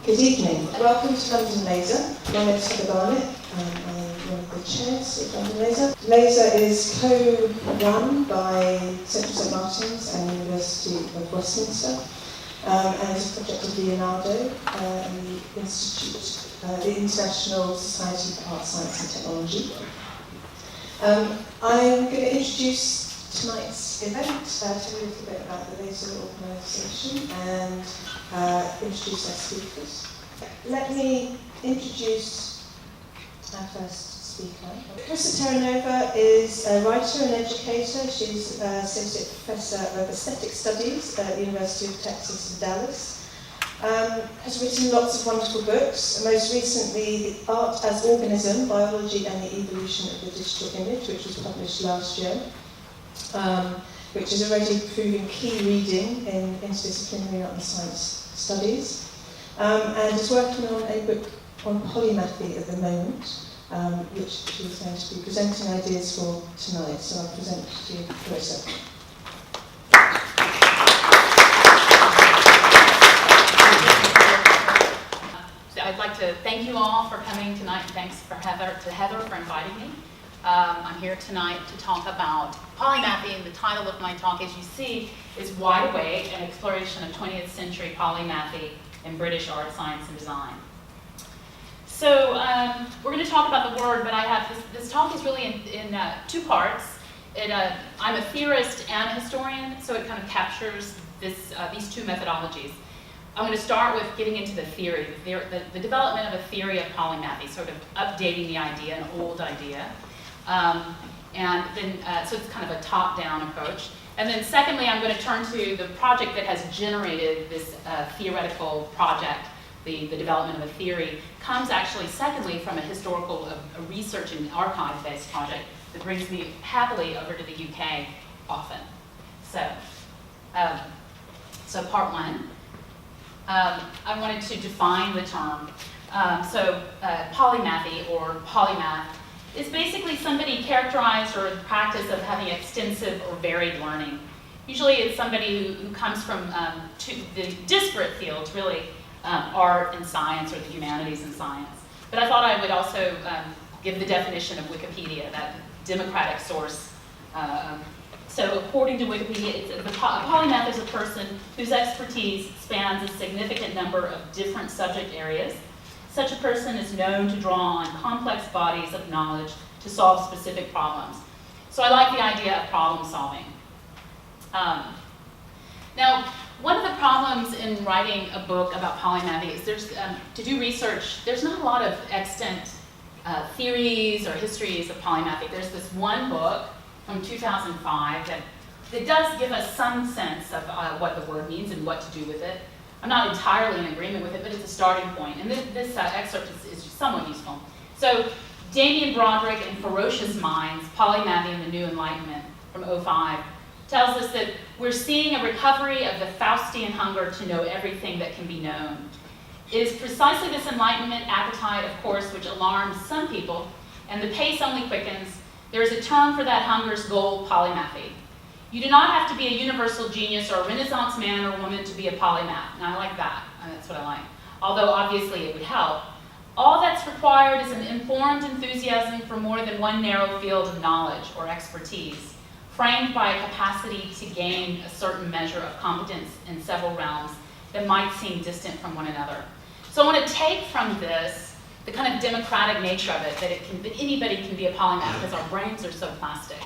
Good evening. Welcome to London Laser. My name is Heather Barnett. I'm one of the chairs of London Laser. Laser is co-run by Central St Martin's and University of Westminster, and is a project of Leonardo and the Institute, the International Society for Art, Science and Technology. I'm going to introduce tonight's event, tell you a little bit about the Laser organisation and introduce our speakers. Let me introduce our first speaker. Charissa Terranova is a writer and educator. She's Associate Professor of Aesthetic Studies at the University of Texas at Dallas. Has written lots of wonderful books, most recently Art as Organism, Biology and the Evolution of the Digital Image, which was published last year. Which is already proving key reading in interdisciplinary art and science studies, and is working on a book on polymathy at the moment, which she's going to be presenting ideas for tonight. So I'll present to you, Charissa. So I'd like to thank you all for coming tonight, and thanks to Heather for inviting me. I'm here tonight to talk about polymathy, and the title of my talk, as you see, is Wide Awake, an exploration of 20th century polymathy in British art, science, and design. So we're going to talk about the word, but I have this talk is really in two parts. I'm a theorist and a historian, so it kind of captures these two methodologies. I'm going to start with getting into the theory, the development of a theory of polymathy, sort of updating the idea, an old idea. And then, so it's kind of a top-down approach. And then secondly, I'm going to turn to the project that has generated this theoretical project, the development of a theory, comes actually secondly from a historical, a research and archive-based project that brings me happily over to the UK often. So part one, I wanted to define the term. Polymathy or polymath is basically somebody characterized or the practice of having extensive or varied learning. Usually it's somebody who comes from the disparate fields, really, art and science or the humanities and science. But I thought I would also give the definition of Wikipedia, that democratic source. So according to Wikipedia, a polymath is a person whose expertise spans a significant number of different subject areas. Such a person is known to draw on complex bodies of knowledge to solve specific problems. So I like the idea of problem solving. Now, one of the problems in writing a book about polymathy is to do research, there's not a lot of extant theories or histories of polymathy. There's this one book from 2005 that does give us some sense of what the word means and what to do with it. I'm not entirely in agreement with it, but it's a starting point. And this excerpt is somewhat useful. So, Damien Broderick in Ferocious Minds, Polymathy and the New Enlightenment from 2005, tells us that we're seeing a recovery of the Faustian hunger to know everything that can be known. It is precisely this Enlightenment appetite, of course, which alarms some people, and the pace only quickens. There is a term for that hunger's goal, polymathy. You do not have to be a universal genius or a Renaissance man or woman to be a polymath. And I like that. That's what I like. Although obviously it would help. All that's required is an informed enthusiasm for more than one narrow field of knowledge or expertise, framed by a capacity to gain a certain measure of competence in several realms that might seem distant from one another. So I want to take from this the kind of democratic nature of it, that anybody can be a polymath because our brains are so plastic.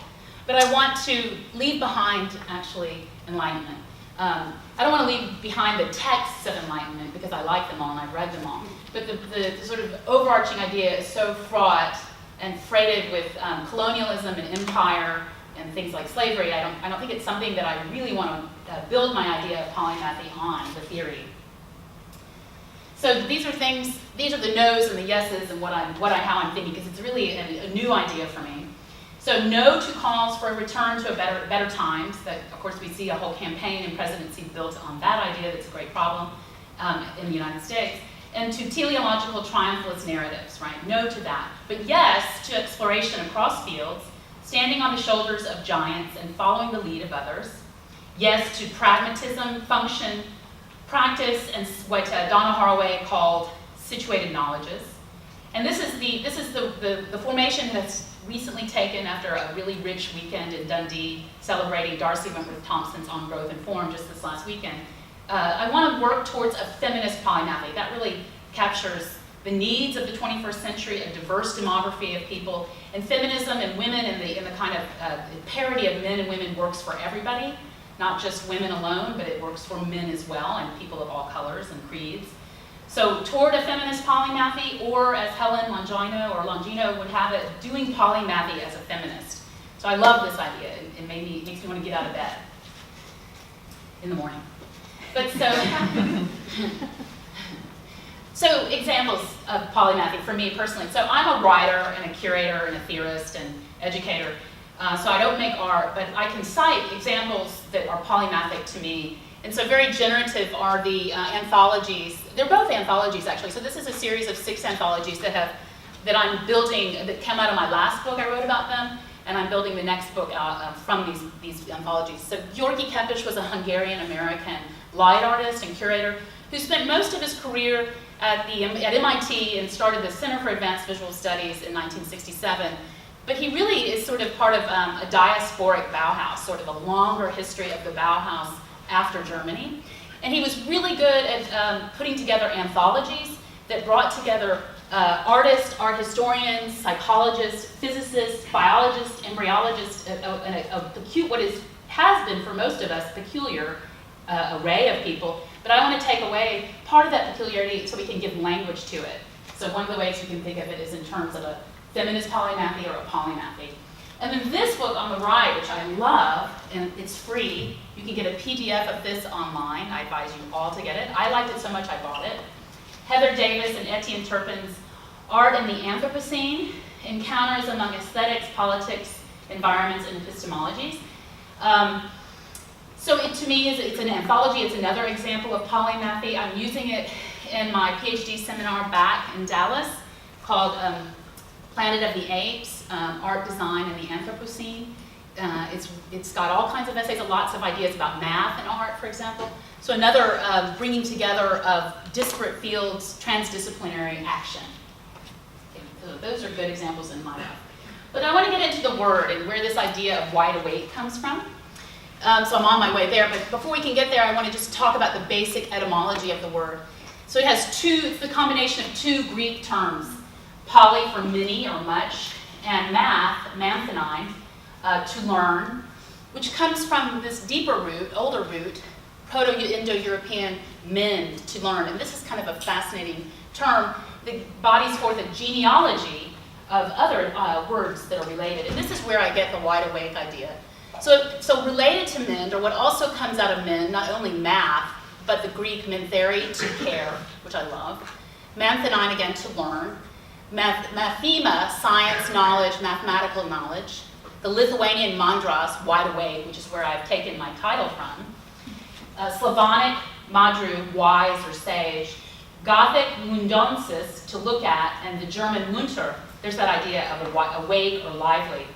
But I want to leave behind, actually, Enlightenment. I don't want to leave behind the texts of Enlightenment because I like them all and I've read them all. But the sort of overarching idea is so fraught and freighted with colonialism and empire and things like slavery. I don't think it's something that I really want to build my idea of polymathy on, the theory. So these are the no's and the yeses and how I'm thinking, because it's really a new idea for me. So no to calls for a return to better times. That, of course, we see a whole campaign and presidency built on that idea. That's a great problem in the United States. And to teleological triumphalist narratives, right? No to that. But yes to exploration across fields, standing on the shoulders of giants and following the lead of others. Yes to pragmatism, function, practice and what Donna Haraway called situated knowledges. And this is the formation that's recently taken after a really rich weekend in Dundee, celebrating Darcie Thompson's On Growth and Form just this last weekend. I want to work towards a feminist polymathy. That really captures the needs of the 21st century, a diverse demography of people, and feminism and women in the kind of parity of men and women works for everybody, not just women alone, but it works for men as well, and people of all colors and creeds. So toward a feminist polymathy, or as Helen Longino would have it, doing polymathy as a feminist. So I love this idea. It makes me want to get out of bed in the morning. But so examples of polymathy for me personally. So I'm a writer and a curator and a theorist and educator. So I don't make art, but I can cite examples that are polymathic to me. And so very generative are the anthologies. They're both anthologies, actually. So this is a series of 6 anthologies that I'm building, that came out of my last book. I wrote about them, and I'm building the next book out from these anthologies. So György Kempes was a Hungarian-American light artist and curator who spent most of his career at MIT and started the Center for Advanced Visual Studies in 1967. But he really is sort of part of a diasporic Bauhaus, sort of a longer history of the Bauhaus after Germany. And he was really good at putting together anthologies that brought together artists, art historians, psychologists, physicists, biologists, embryologists, what has been for most of us peculiar array of people. But I want to take away part of that peculiarity so we can give language to it. So one of the ways you can think of it is in terms of a feminist polymathy or a polymathy. And then this book on the right, which I love, and it's free. You can get a PDF of this online. I advise you all to get it. I liked it so much I bought it. Heather Davis and Etienne Turpin's Art in the Anthropocene, Encounters Among Aesthetics, Politics, Environments, and Epistemologies. So to me, it's an anthology. It's another example of polymathy. I'm using it in my PhD seminar back in Dallas called Planet of the Apes, Art, Design, and the Anthropocene. It's got all kinds of essays and lots of ideas about math and art, for example. So another bringing together of disparate fields, transdisciplinary action. Okay, so those are good examples in my life. But I want to get into the word and where this idea of wide awake comes from. So I'm on my way there, but before we can get there, I want to just talk about the basic etymology of the word. So it's the combination of 2 Greek terms, poly for many or much, and math, manthanine, to learn, which comes from this deeper root, older root, Proto-Indo-European mendh, to learn. And this is kind of a fascinating term that bodies forth a genealogy of other words that are related. And this is where I get the wide awake idea. So related to mendh, or what also comes out of mendh, not only math, but the Greek mentheri, to care, which I love. Manthanine, again, to learn. Mathema, science, knowledge, mathematical knowledge. The Lithuanian mandras, wide awake, which is where I've taken my title from. Slavonic, madru, wise or sage. Gothic, mundonsis, to look at, and the German munter, there's that idea of awake or lively.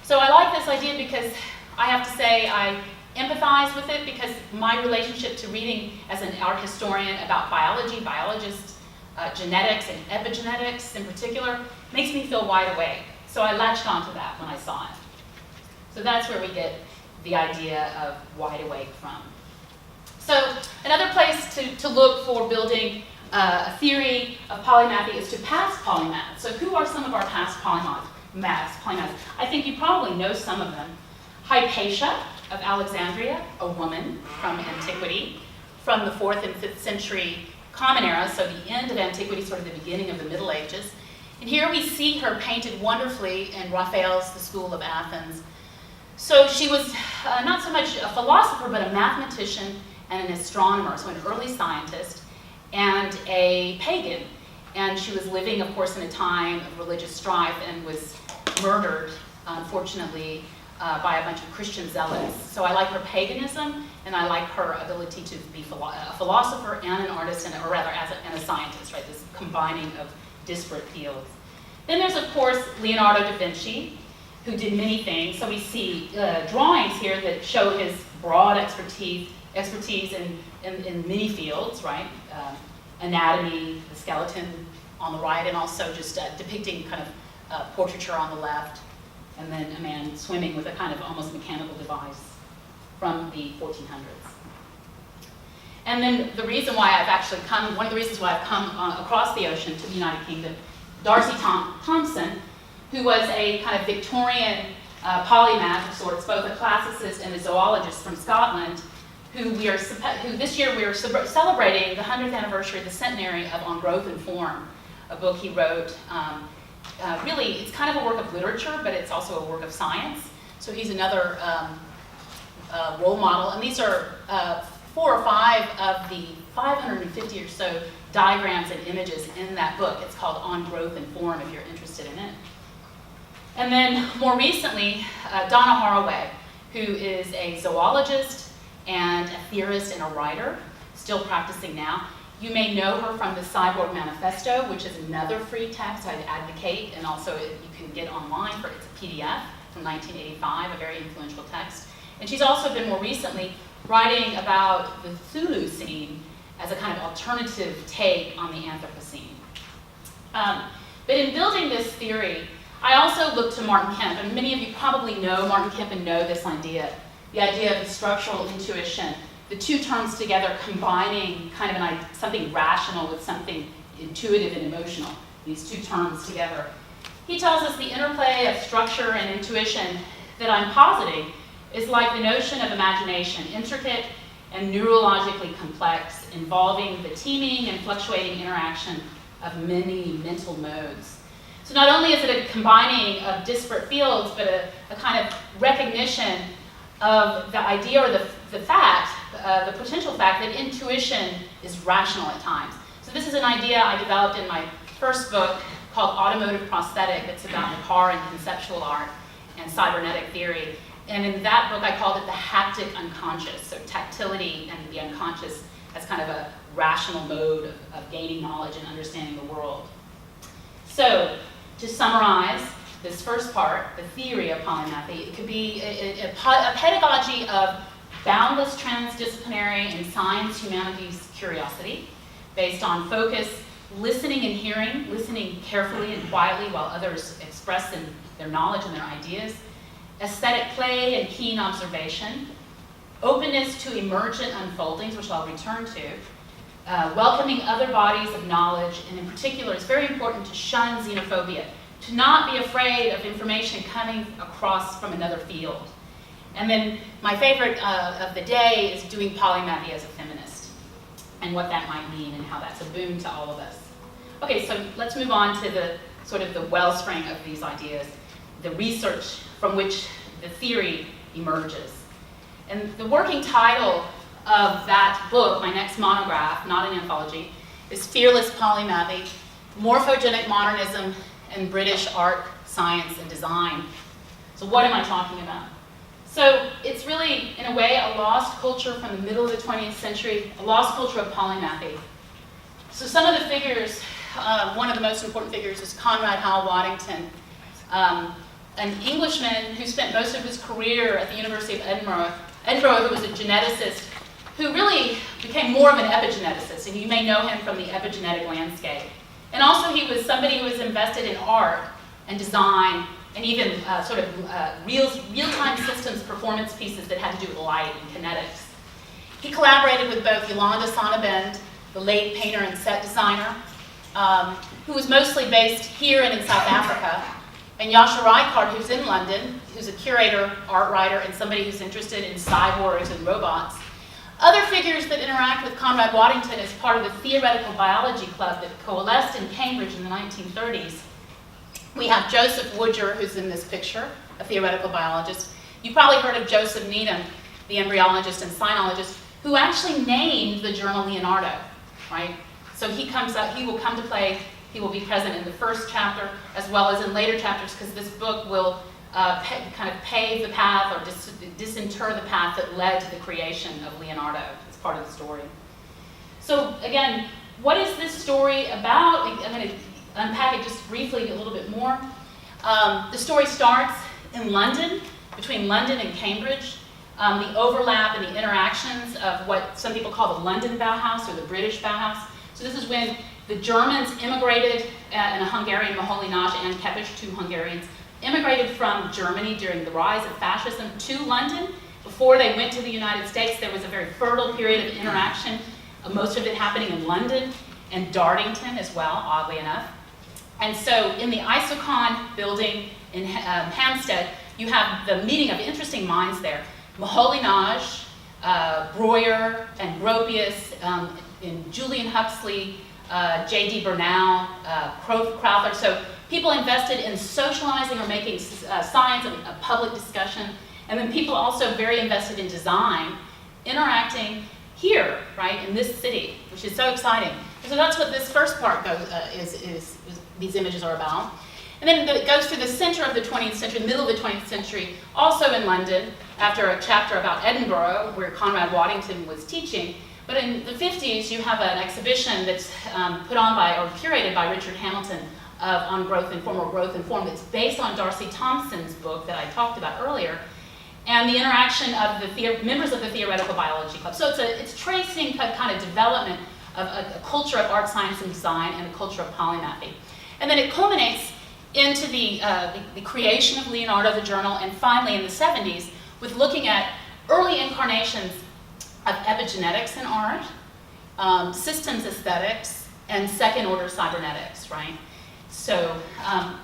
So I like this idea because I have to say I empathize with it, because my relationship to reading as an art historian about biology, biologists, genetics and epigenetics in particular, makes me feel wide awake. So I latched onto that when I saw it. So that's where we get the idea of wide awake from. So another place to look for building a theory of polymathy is to past polymaths. So who are some of our past polymaths? I think you probably know some of them. Hypatia of Alexandria, a woman from antiquity, from the 4th and 5th century Common Era, so the end of antiquity, sort of the beginning of the Middle Ages. And here we see her painted wonderfully in Raphael's The School of Athens. So she was not so much a philosopher, but a mathematician and an astronomer, so an early scientist, and a pagan. And she was living, of course, in a time of religious strife and was murdered, unfortunately, by a bunch of Christian zealots. So I like her paganism, and I like her ability to be a philosopher and an artist, and a scientist, right? This combining of disparate fields. Then there's, of course, Leonardo da Vinci, who did many things. So we see drawings here that show his broad expertise expertise in many fields, right? Anatomy, the skeleton on the right, and also just depicting kind of portraiture on the left, and then a man swimming with a kind of almost mechanical device from the 1400s. And then the reason why I've actually come, one of the reasons why I've come across the ocean to the United Kingdom, Darcie Tom Thompson, who was a kind of Victorian polymath of sorts, both a classicist and a zoologist from Scotland, who this year we are celebrating the 100th anniversary, the centenary of On Growth and Form, a book he wrote. Really, it's kind of a work of literature, but it's also a work of science. So he's another role model, and these are 4 or 5 of the 550 or so diagrams and images in that book. It's called On Growth and Form, if you're interested in it. And then more recently, Donna Haraway, who is a zoologist and a theorist and a writer, still practicing now. You may know her from the Cyborg Manifesto, which is another free text I'd advocate, and also you can get online for it's a PDF from 1985, a very influential text. And she's also been more recently writing about the Thulu scene as a kind of alternative take on the Anthropocene. But in building this theory, I also looked to Martin Kemp, and many of you probably know Martin Kemp and know this idea, the idea of the structural intuition, the two terms together combining kind of something rational with something intuitive and emotional, these two terms together. He tells us the interplay of structure and intuition that I'm positing is like the notion of imagination, intricate and neurologically complex, involving the teeming and fluctuating interaction of many mental modes. So not only is it a combining of disparate fields, but a kind of recognition of the idea or the fact, the potential fact that intuition is rational at times. So this is an idea I developed in my first book called Automotive Prosthetic. It's about the car and conceptual art and cybernetic theory. And in that book, I called it the haptic unconscious, so tactility and the unconscious as kind of a rational mode of gaining knowledge and understanding the world. So, to summarize this first part, the theory of polymathy, it could be a pedagogy of boundless transdisciplinary and science humanities curiosity based on focus, listening and hearing, listening carefully and quietly while others express their knowledge and their ideas, aesthetic play and keen observation, openness to emergent unfoldings, which I'll return to, welcoming other bodies of knowledge, and in particular, it's very important to shun xenophobia, to not be afraid of information coming across from another field. And then my favorite of the day is doing polymathy as a feminist, and what that might mean and how that's a boon to all of us. Okay, so let's move on to the sort of the wellspring of these ideas, the research from which the theory emerges. And the working title of that book, my next monograph, not an anthology, is Fearless Polymathy, Morphogenic Modernism and British Art, Science, and Design. So what am I talking about? So it's really, in a way, a lost culture from the middle of the 20th century, a lost culture of polymathy. So some of the figures, one of the most important figures is Conrad Waddington, an Englishman who spent most of his career at the University of Edinburgh, who was a geneticist, who really became more of an epigeneticist, and you may know him from the epigenetic landscape. And also he was somebody who was invested in art and design, and even sort of real-time systems performance pieces that had to do with light and kinetics. He collaborated with both Yolanda Sonnabend, the late painter and set designer, who was mostly based here and in South Africa, and Yasha Reichardt, who's in London, who's a curator, art writer, and somebody who's interested in cyborgs and robots. Other figures that interact with Conrad Waddington as part of the theoretical biology club that coalesced in Cambridge in the 1930s. We have Joseph Woodger, who's in this picture, a theoretical biologist. You've probably heard of Joseph Needham, the embryologist and sinologist, who actually named the journal Leonardo, right? So he will come to play. He will be present in the first chapter as well as in later chapters, because this book will kind of pave the path or disinter the path that led to the creation of Leonardo as part of the story. So again, what is this story about? I'm going to unpack it just briefly a little bit more. The story starts in London, between London and Cambridge. the overlap and the interactions of what some people call the London Bauhaus or the British Bauhaus. So this is when the Germans immigrated in a Hungarian Moholy-Nagy and Kepes, two Hungarians, immigrated from Germany during the rise of fascism to London. Before they went to the United States, there was a very fertile period of interaction, most of it happening in London and Dartington as well, oddly enough. And so in the Isokon building in Hampstead, you have the meeting of interesting minds there. Moholy-Nagy, Breuer and Gropius, and Julian Huxley, J.D. Bernal, Crowther. So people invested in socializing or making science a public discussion. And then people also very invested in design, interacting here, right, in this city, which is so exciting. And so that's what this first part is these images are about. And then it goes to the center of the 20th century, middle of the 20th century, also in London, after a chapter about Edinburgh, where Conrad Waddington was teaching. But in the 50s, you have an exhibition that's put on by, or curated by Richard Hamilton on growth and formal growth and form. It's based on Darcie Thompson's book that I talked about earlier, and the interaction of the members of the Theoretical Biology Club. So it's tracing kind of development of a culture of art, science, and design, and a culture of polymathy. And then it culminates into the creation of Leonardo the Journal, and finally in the 70s, with looking at early incarnations of epigenetics in art, systems aesthetics, and second-order cybernetics, right? So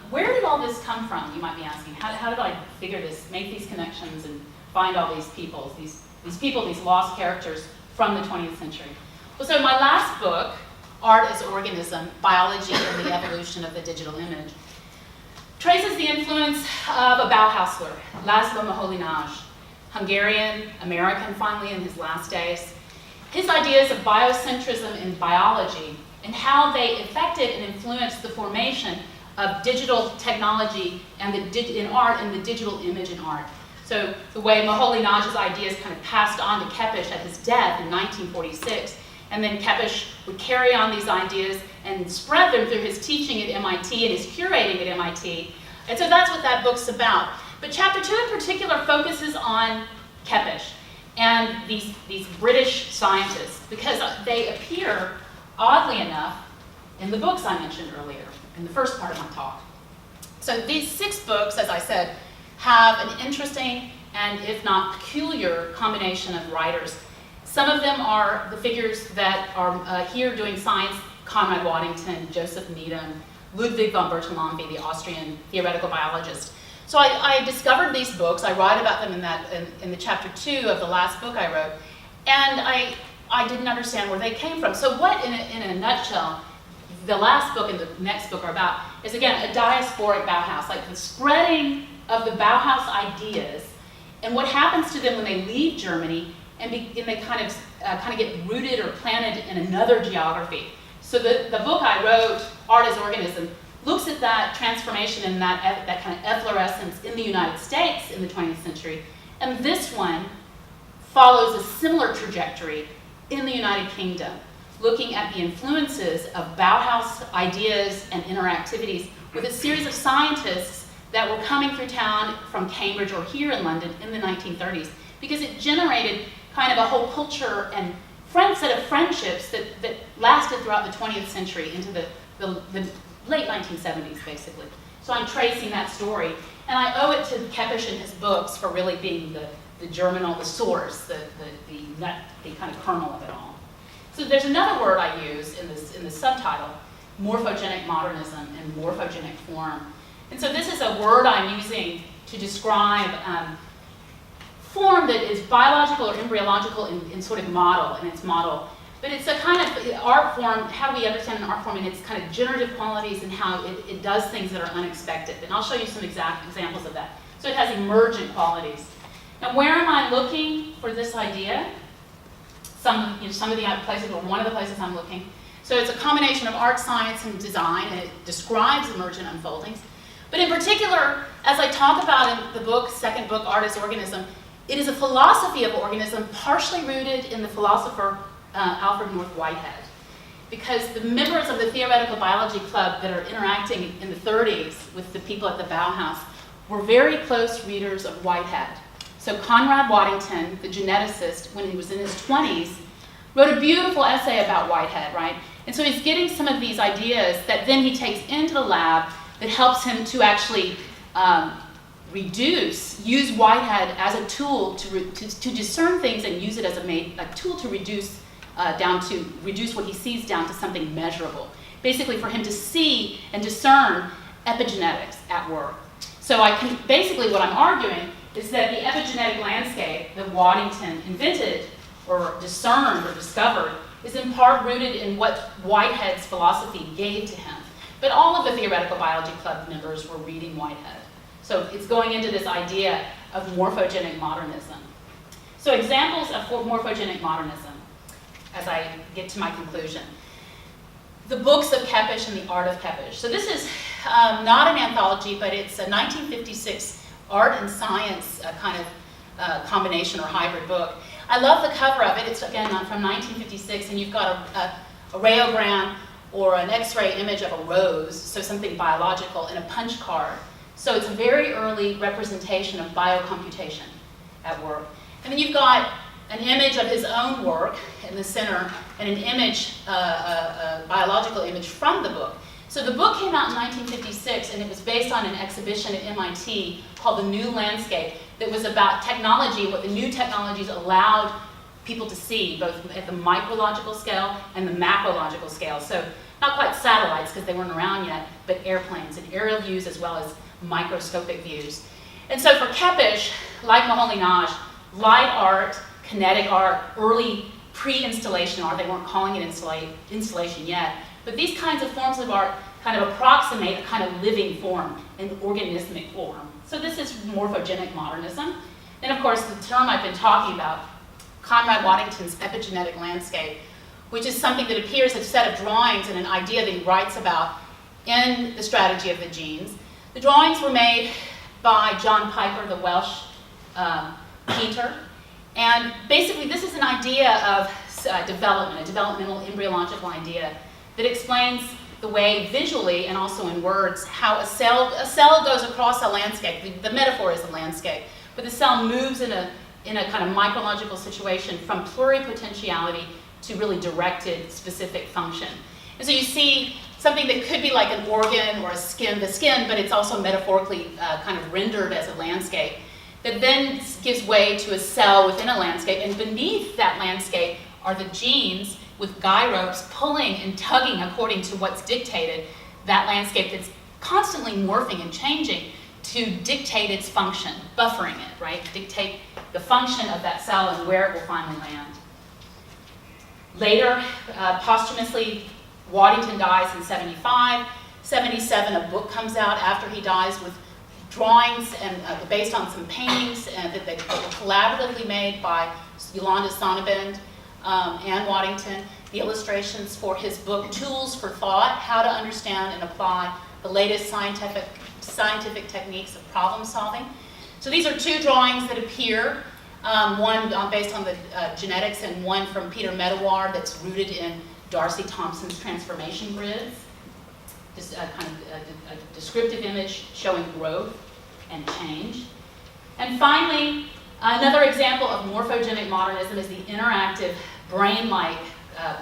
where did all this come from, you might be asking? How did I figure this, make these connections, and find all these people, these lost characters from the 20th century? Well, so my last book, Art as Organism, Biology and the Evolution of the Digital Image, traces the influence of a Bauhausler, Laszlo Moholy-Nagy, Hungarian, American finally in his last days. His ideas of biocentrism in biology and how they affected and influenced the formation of digital technology and in art and the digital image in art. So the way Moholy-Nagy's ideas kind of passed on to Kepes at his death in 1946, and then Kepes would carry on these ideas and spread them through his teaching at MIT and his curating at MIT. And so that's what that book's about. But chapter 2 in particular focuses on Kepes and these British scientists, because they appear, oddly enough, in the books I mentioned earlier, in the first part of my talk. So these 6 books, as I said, have an interesting and, if not peculiar, combination of writers. Some of them are the figures that are here doing science: Conrad Waddington, Joseph Needham, Ludwig von Bertalanffy, the Austrian theoretical biologist. So I discovered these books. I write about them in the chapter 2 of the last book I wrote, and I didn't understand where they came from. So what, in a nutshell, the last book and the next book are about is, again, a diasporic Bauhaus, like the spreading of the Bauhaus ideas and what happens to them when they leave Germany and they kind of get rooted or planted in another geography. So the book I wrote, Art as Organism, looks at that transformation and that kind of efflorescence in the United States in the 20th century. And this one follows a similar trajectory in the United Kingdom, looking at the influences of Bauhaus ideas and interactivities with a series of scientists that were coming through town from Cambridge or here in London in the 1930s, because it generated kind of a whole culture and set of friendships that lasted throughout the 20th century into the late 1970s, basically. So I'm tracing that story, and I owe it to Kepes and his books for really being the germinal, the source, the kind of kernel of it all. So there's another word I use in the subtitle, morphogenic modernism and morphogenic form. And so this is a word I'm using to describe form that is biological or embryological in sort of model, in its model. But it's a kind of art form. How do we understand an art form and its kind of generative qualities and how it does things that are unexpected? And I'll show you some examples of that. So it has emergent qualities. Now, where am I looking for this idea? Some of the places, or one of the places I'm looking. So it's a combination of art, science, and design, and it describes emergent unfoldings. But in particular, as I talk about in the book, second book, Art as Organism, it is a philosophy of organism partially rooted in the philosopher Alfred North Whitehead. Because the members of the Theoretical Biology Club that are interacting in the 30s with the people at the Bauhaus were very close readers of Whitehead. So Conrad Waddington, the geneticist, when he was in his 20s, wrote a beautiful essay about whitehead, right? And so he's getting some of these ideas that then he takes into the lab that helps him to actually use whitehead as a tool to discern things and use it as a tool to reduce what he sees down to something measurable. Basically for him to see and discern epigenetics at work. So basically what I'm arguing is that the epigenetic landscape that Waddington invented or discerned or discovered is in part rooted in what Whitehead's philosophy gave to him. But all of the Theoretical Biology Club members were reading Whitehead. So it's going into this idea of morphogenic modernism. So examples of morphogenic modernism, as I get to my conclusion. The books of Keppisch and the art of Keppisch. So this is not an anthology, but it's a 1956 art and science kind of combination or hybrid book. I love the cover of it. It's, again, from 1956, and you've got a rayogram or an X-ray image of a rose, so something biological, and a punch card. So it's a very early representation of biocomputation at work. And then you've got an image of his own work in the center, and an image, a biological image from the book. So the book came out in 1956, and it was based on an exhibition at MIT called The New Landscape that was about technology, what the new technologies allowed people to see, both at the micrological scale and the macrological scale. So not quite satellites, because they weren't around yet, but airplanes and aerial views as well as microscopic views. And so for Keppisch, like Moholy-Nagy, light art, kinetic art, early pre-installation art, they weren't calling it installation yet, but these kinds of forms of art kind of approximate a kind of living form, an organismic form. So this is morphogenic modernism. And of course, the term I've been talking about, Conrad Waddington's epigenetic landscape, which is something that appears as a set of drawings and an idea that he writes about in The Strategy of the Genes. The drawings were made by John Piper, the Welsh painter. And basically, this is an idea of development, a developmental embryological idea that explains the way visually and also in words how a cell goes across a landscape. The metaphor is a landscape, but the cell moves in a kind of micrological situation from pluripotentiality to really directed specific function. And so you see something that could be like an organ or the skin, but it's also metaphorically kind of rendered as a landscape that then gives way to a cell within a landscape, and beneath that landscape are the genes with guy ropes pulling and tugging according to what's dictated, that landscape that's constantly morphing and changing to dictate its function, buffering it, right? Dictate the function of that cell and where it will finally land. Later, posthumously, Waddington dies in 75. 77, a book comes out after he dies with drawings and based on some paintings that were collaboratively made by Yolanda Sonnabend and Waddington. The illustrations for his book, Tools for Thought, How to Understand and Apply the Latest Scientific Techniques of Problem Solving. So these are two drawings that appear, one based on the genetics and one from Peter Medawar that's rooted in Darcie Thompson's transformation grids. Just a kind of a descriptive image showing growth and change. And finally, another example of morphogenic modernism is the interactive brain-like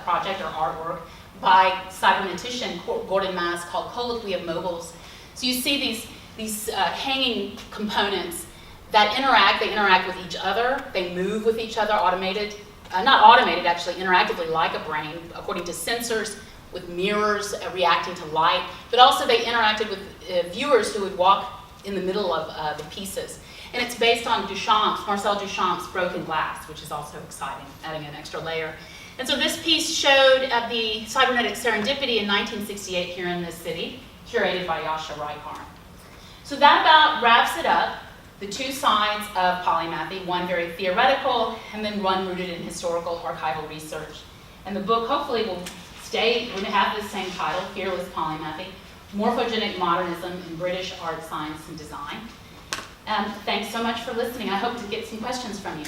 project or artwork by cybernetician Gordon Mass called Colloquy of Mobiles. So you see these hanging components that they interact with each other, they move with each other, not automated actually, interactively like a brain, according to sensors, with mirrors reacting to light, but also they interacted with viewers who would walk in the middle of the pieces. And it's based on Marcel Duchamp's Broken Glass, which is also exciting, adding an extra layer. And so this piece showed at the Cybernetic Serendipity in 1968 here in this city, curated by Yasha Reichardt. So that about wraps it up, the two sides of polymathy, one very theoretical, and then one rooted in historical archival research. And the book hopefully will have the same title, Fearless Polymathy, Morphogenic Modernism in British Art, Science, and Design. Thanks so much for listening. I hope to get some questions from you.